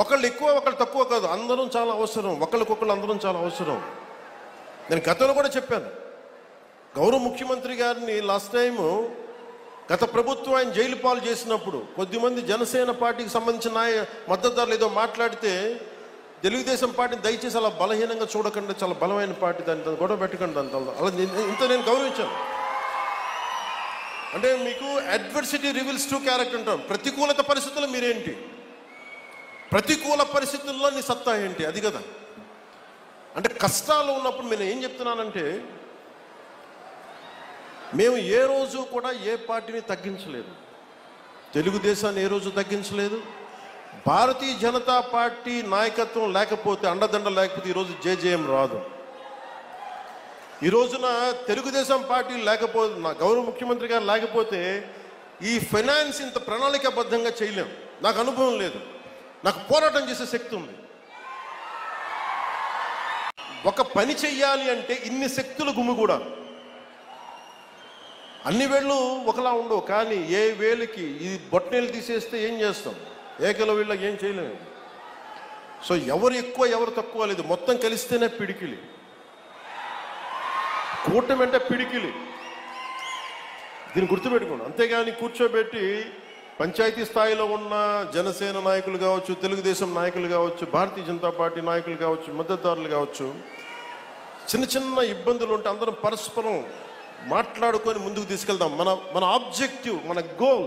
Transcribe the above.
ఒకళ్ళు ఎక్కువ ఒకళ్ళు తక్కువ కాదు, అందరం చాలా అవసరం, ఒకళ్ళకొకళ్ళు అందరం చాలా అవసరం. నేను గతంలో కూడా చెప్పాను, గౌరవ ముఖ్యమంత్రి గారిని లాస్ట్ టైము గత ప్రభుత్వం ఆయన జైలు పాలు చేసినప్పుడు కొద్దిమంది జనసేన పార్టీకి సంబంధించిన మద్దతుదారులు ఏదో మాట్లాడితే తెలుగుదేశం పార్టీని దయచేసి అలా బలహీనంగా చూడకుండా, చాలా బలమైన పార్టీ, దాన్ని గొడవ పెట్టకండి, దాని అలా ఇంత నేను గౌరవించాను. అంటే మీకు అడ్వర్సిటీ రివీల్స్ ట్రూ క్యారెక్టర్ అంటాం. ప్రతికూలత పరిస్థితుల్లో మీరేంటి, ప్రతికూల పరిస్థితుల్లో నీ సత్తా ఏంటి, అది కదా. అంటే కష్టాలు ఉన్నప్పుడు నేను ఏం చెప్తున్నానంటే, మేము ఏ రోజు కూడా ఏ పార్టీని తగ్గించలేదు, తెలుగుదేశాన్ని ఏ రోజు తగ్గించలేదు. భారతీయ జనతా పార్టీ నాయకత్వం లేకపోతే, అండదండ లేకపోతే ఈరోజు జేజేఎం రాదు. ఈ రోజున తెలుగుదేశం పార్టీ లేకపోతే, నా గౌరవ ముఖ్యమంత్రి గారు లేకపోతే ఈ ఫైనాన్స్ ఇంత ప్రణాళికాబద్ధంగా చేయలేం. నాకు అనుభవం లేదు, నాకు పోరాటం చేసే శక్తి ఉంది. ఒక పని చెయ్యాలి అంటే ఇన్ని శక్తులు గుమిగూడా. అన్ని వేళ్ళు ఒకలా ఉండవు, కానీ ఏ వేలికి ఈ బొట్టనేలు తీసేస్తే ఏం చేస్తాం, ఏకల వీళ్ళకి ఏం చేయలేము. సో ఎవరు ఎక్కువ ఎవరు తక్కువ లేదు, మొత్తం కలిస్తేనే పిడికిలి. కూటమి అంటే పిడికిలి, దీన్ని గుర్తుపెట్టుకోండి. అంతేగాని కూర్చోబెట్టి పంచాయతీ స్థాయిలో ఉన్న జనసేన నాయకులు కావచ్చు, తెలుగుదేశం నాయకులు కావచ్చు, భారతీయ జనతా పార్టీ నాయకులు కావచ్చు, మద్దతుదారులు కావచ్చు, చిన్న చిన్న ఇబ్బందులు ఉంటే అందరం పరస్పరం మాట్లాడుకొని ముందుకు తీసుకెళ్దాం. మన ఆబ్జెక్టివ్, మన గోల్